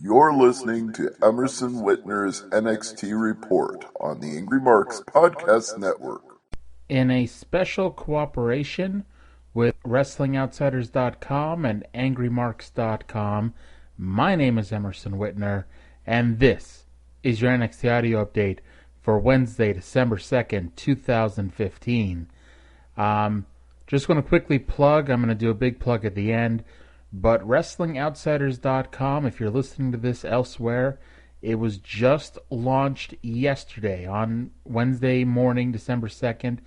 You're listening to Emerson Whitner's NXT Report on the Angry Marks Podcast Network. In a special cooperation with WrestlingOutsiders.com and AngryMarks.com, my name is Emerson Whitner, and this is your NXT audio update for Wednesday, December 2nd, 2015. Just going to quickly plug, I'm going to do a big plug at the end, but WrestlingOutsiders.com, if you're listening to this elsewhere, it was just launched yesterday on Wednesday morning, December 2nd.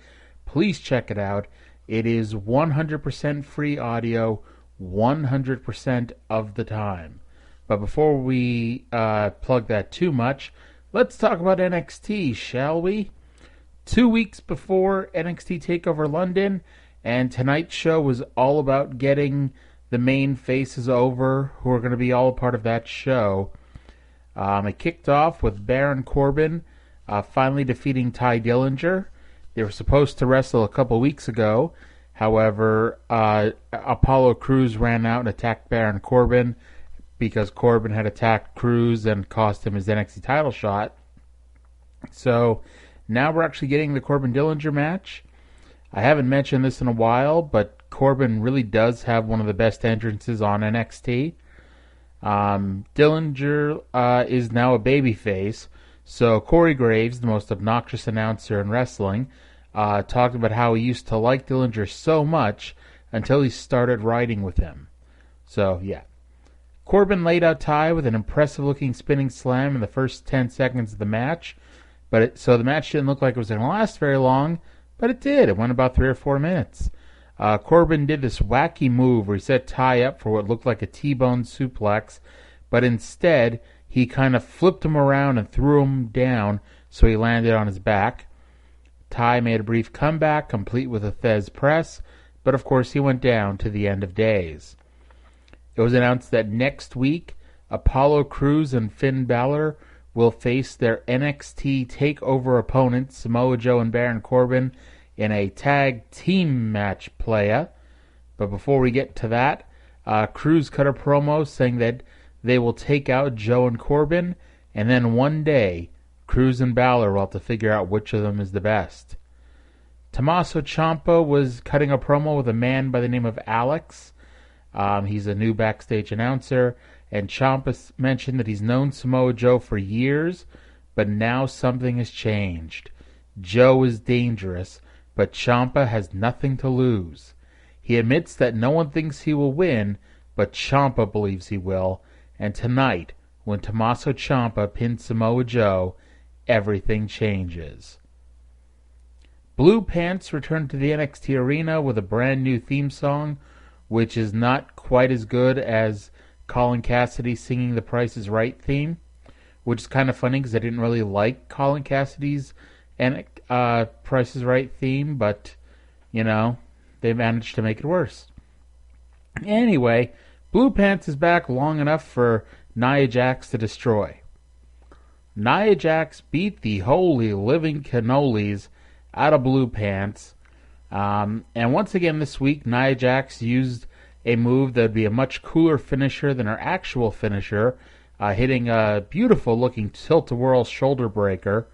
Please check it out. It is 100% free audio, 100% of the time. But before we plug that too much, let's talk about NXT, shall we? 2 weeks before NXT TakeOver London, and tonight's show was all about getting the main faces over, who are going to be all a part of that show. It kicked off with Baron Corbin finally defeating Ty Dillinger. They were supposed to wrestle a couple weeks ago. However, Apollo Crews ran out and attacked Baron Corbin because Corbin had attacked Crews and cost him his NXT title shot. So now we're actually getting the Corbin-Dillinger match. I haven't mentioned this in a while, but Corbin really does have one of the best entrances on NXT. Dillinger is now a babyface, so Corey Graves, the most obnoxious announcer in wrestling, talked about how he used to like Dillinger so much until he started riding with him. So, yeah. Corbin laid out Ty with an impressive-looking spinning slam in the first 10 seconds of the match, so the match didn't look like it was going to last very long, but it did. It went about 3 or 4 minutes. Corbin did this wacky move where he set Ty up for what looked like a T-bone suplex, but instead he kind of flipped him around and threw him down so he landed on his back. Ty made a brief comeback, complete with a Thez press, but of course he went down to the end of days. It was announced that next week, Apollo Crews and Finn Balor will face their NXT TakeOver opponents, Samoa Joe and Baron Corbin, in a tag team match playa. But before we get to that, Crews cut a promo saying that they will take out Joe and Corbin, and then one day, Crews and Balor will have to figure out which of them is the best. Tommaso Ciampa was cutting a promo with a man by the name of Alex. He's a new backstage announcer, and Ciampa mentioned that he's known Samoa Joe for years, but now something has changed. Joe is dangerous, but Ciampa has nothing to lose. He admits that no one thinks he will win, but Ciampa believes he will, and tonight, when Tommaso Ciampa pins Samoa Joe, everything changes. Blue Pants returned to the NXT arena with a brand new theme song, which is not quite as good as Colin Cassidy singing the Price is Right theme, which is kind of funny because I didn't really like Colin Cassidy's Price is Right theme, but, you know, they managed to make it worse. Anyway, Blue Pants is back long enough for Nia Jax to destroy. Nia Jax beat the holy living cannolis out of Blue Pants, and once again this week, Nia Jax used a move that would be a much cooler finisher than her actual finisher, hitting a beautiful-looking tilt-a-whirl shoulder breaker.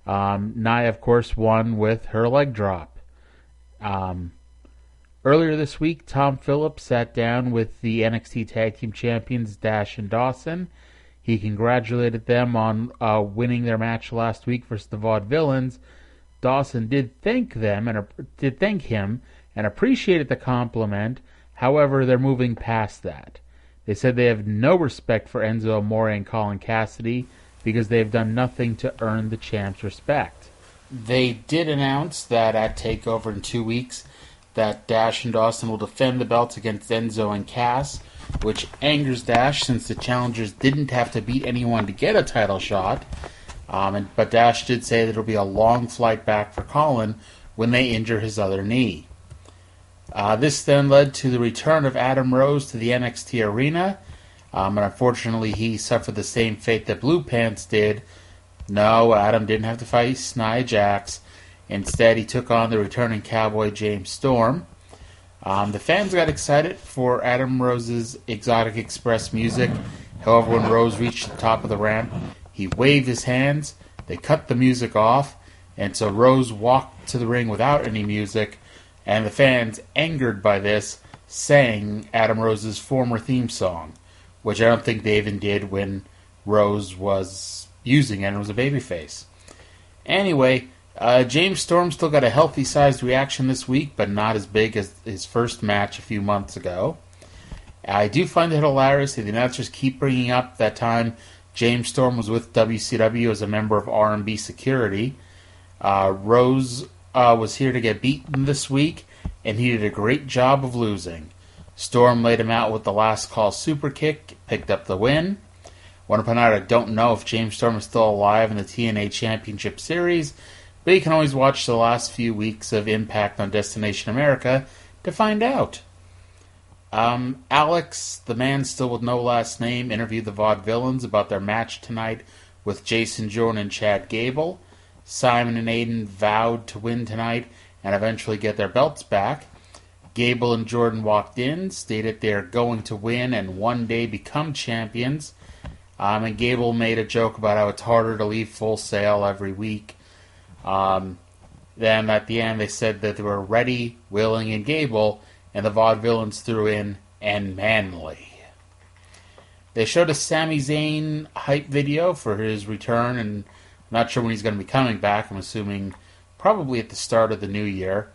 Nia, of course, won with her leg drop. Earlier this week, Tom Phillips sat down with the NXT Tag Team Champions Dash and Dawson. He congratulated them on winning their match last week versus the Vaudevillains. Dawson did thank him and appreciated the compliment. However, they're moving past that. They said they have no respect for Enzo Amore and Colin Cassidy because they have done nothing to earn the champ's respect. They did announce that at TakeOver in 2 weeks that Dash and Dawson will defend the belts against Enzo and Cass, which angers Dash since the challengers didn't have to beat anyone to get a title shot. But Dash did say that it'll be a long flight back for Colin when they injure his other knee. This then led to the return of Adam Rose to the NXT arena, and unfortunately he suffered the same fate that Blue Pants did. No, Adam didn't have to fight Nia Jax. Instead, he took on the returning cowboy James Storm. The fans got excited for Adam Rose's Exotic Express music However, when Rose reached the top of the ramp, he waved his hands, they cut the music off, and so Rose walked to the ring without any music, and the fans, angered by this, sang Adam Rose's former theme song, which I don't think they even did when Rose was using it and was a babyface. Anyway, James Storm still got a healthy-sized reaction this week, but not as big as his first match a few months ago. I do find it hilarious that the announcers keep bringing up that time James Storm was with WCW as a member of R&B Security. Rose was here to get beaten this week, and he did a great job of losing. Storm laid him out with the last call super kick, picked up the win. Want to point out I don't know if James Storm is still alive in the TNA Championship Series, but you can always watch the last few weeks of Impact on Destination America to find out. Alex, the man still with no last name, interviewed the Vaudevillains about their match tonight with Jason Jordan and Chad Gable. Simon and Aiden vowed to win tonight and eventually get their belts back. Gable and Jordan walked in, stated they're going to win and one day become champions. And Gable made a joke about how it's harder to leave Full Sail every week. Then at the end they said that they were ready, willing, and Gable, and the Vaudevillains threw in, and manly. They showed a Sami Zayn hype video for his return, and I'm not sure when he's going to be coming back. I'm assuming probably at the start of the new year.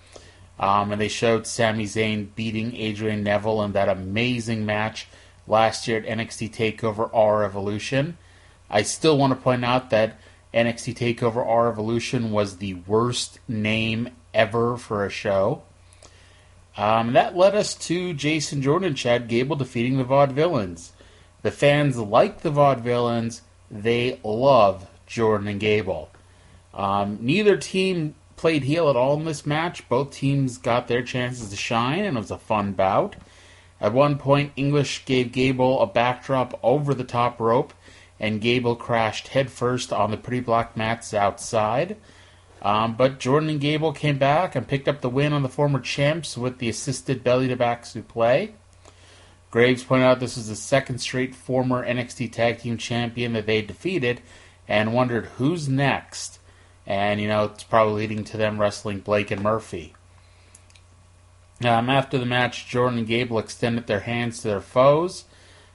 And they showed Sami Zayn beating Adrian Neville in that amazing match last year at NXT TakeOver R Evolution. I still want to point out that NXT TakeOver R Evolution was the worst name ever for a show. That led us to Jason Jordan and Chad Gable defeating the Vaudevillains. The fans like the Vaudevillains. They love Jordan and Gable. Neither team played heel at all in this match. Both teams got their chances to shine, and it was a fun bout. At one point, English gave Gable a backdrop over the top rope, and Gable crashed headfirst on the pretty black mats outside. But Jordan and Gable came back and picked up the win on the former champs with the assisted belly-to-back suplex. Graves pointed out this was the second straight former NXT Tag Team Champion that they defeated, and wondered who's next. And, it's probably leading to them wrestling Blake and Murphy. After the match, Jordan and Gable extended their hands to their foes.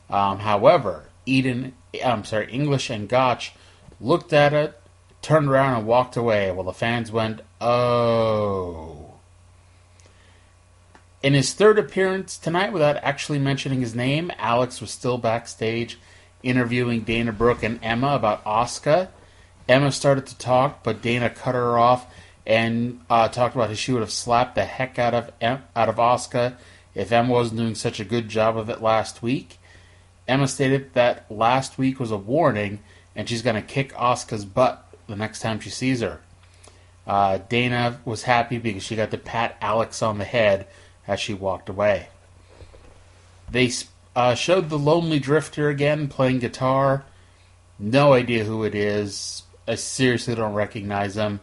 However, English and Gotch looked at it, turned around and walked away while the fans went, oh. In his third appearance tonight, without actually mentioning his name, Alex was still backstage interviewing Dana Brooke and Emma about Asuka. Emma started to talk, but Dana cut her off and talked about how she would have slapped the heck out of Asuka if Emma wasn't doing such a good job of it last week. Emma stated that last week was a warning, and she's going to kick Asuka's butt the next time she sees her. Dana was happy because she got to pat Alex on the head as she walked away. They showed the Lonely Drifter again playing guitar. No idea who it is. I seriously don't recognize him,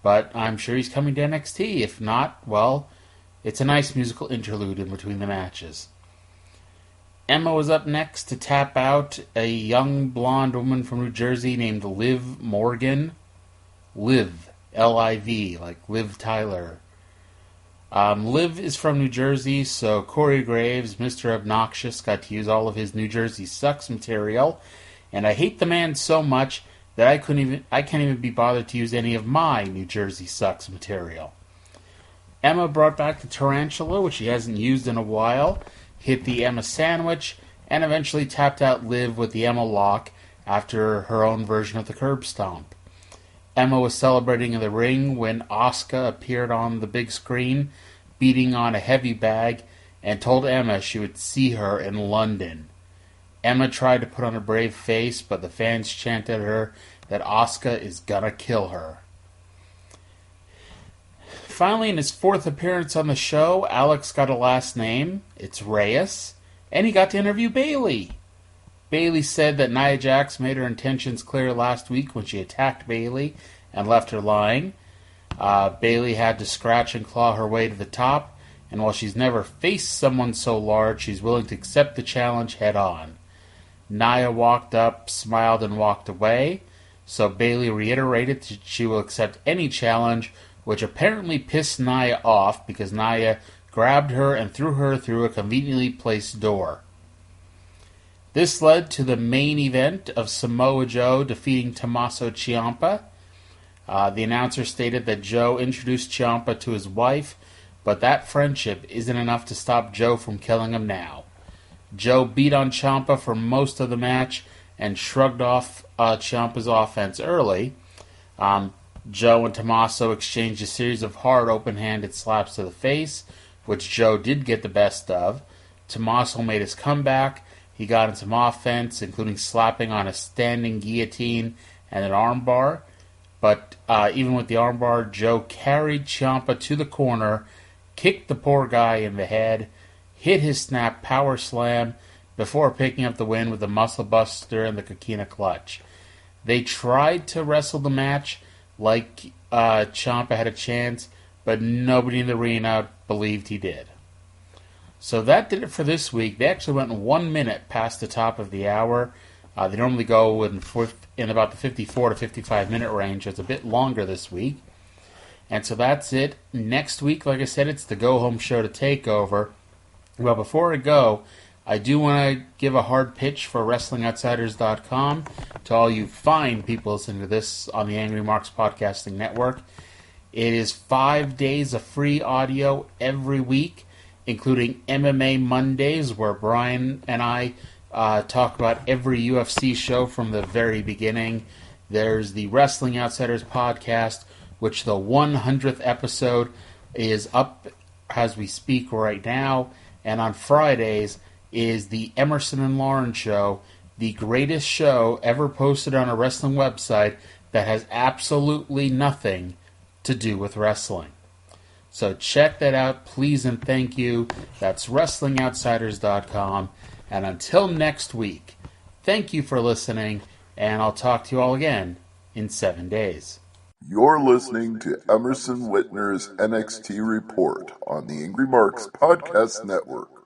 but I'm sure he's coming to NXT. If not, well, it's a nice musical interlude in between the matches. Emma was up next to tap out a young blonde woman from New Jersey named Liv Morgan. Liv, L-I-V, like Liv Tyler. Liv is from New Jersey, so Corey Graves, Mr. Obnoxious, got to use all of his New Jersey Sucks material, and I hate the man so much that I can't even be bothered to use any of my New Jersey Sucks material. Emma brought back the Tarantula, which she hasn't used in a while, hit the Emma Sandwich, and eventually tapped out Liv with the Emma Lock after her own version of the Curb Stomp. Emma was celebrating in the ring when Asuka appeared on the big screen, beating on a heavy bag, and told Emma she would see her in London. Emma tried to put on a brave face, but the fans chanted at her that Asuka is gonna kill her. Finally, in his fourth appearance on the show, Alex got a last name. It's Reyes. And he got to interview Bayley. Bayley said that Nia Jax made her intentions clear last week when she attacked Bayley and left her lying. Bayley had to scratch and claw her way to the top, and while she's never faced someone so large, she's willing to accept the challenge head on. Nia walked up, smiled, and walked away. So Bayley reiterated that she will accept any challenge, which apparently pissed Nia off because Nia grabbed her and threw her through a conveniently placed door. This led to the main event of Samoa Joe defeating Tommaso Ciampa. The announcer stated that Joe introduced Ciampa to his wife, but that friendship isn't enough to stop Joe from killing him now. Joe beat on Ciampa for most of the match and shrugged off Ciampa's offense early. Joe and Tommaso exchanged a series of hard open-handed slaps to the face, which Joe did get the best of. Tommaso made his comeback. He got in some offense, including slapping on a standing guillotine and an armbar. But even with the armbar, Joe carried Ciampa to the corner, kicked the poor guy in the head, hit his snap power slam before picking up the win with the muscle buster and the coquina clutch. They tried to wrestle the match like Ciampa had a chance, but nobody in the arena believed he did. So that did it for this week. They actually went 1 minute past the top of the hour. They normally go in about the 54 to 55 minute range. It's a bit longer this week. And so that's it. Next week, like I said, it's the Go Home Show to Takeover. Well, before I go, I do want to give a hard pitch for WrestlingOutsiders.com to all you fine people listening to this on the Angry Marks Podcasting Network. It is 5 days of free audio every week, including MMA Mondays, where Brian and I talk about every UFC show from the very beginning. There's the Wrestling Outsiders podcast, which the 100th episode is up as we speak right now. And on Fridays is the Emerson and Lauren show, the greatest show ever posted on a wrestling website that has absolutely nothing to do with wrestling. So check that out, please and thank you. That's WrestlingOutsiders.com. And until next week, thank you for listening, and I'll talk to you all again in 7 days. You're listening to Emerson Whitner's NXT Report on the Angry Marks Podcast Network.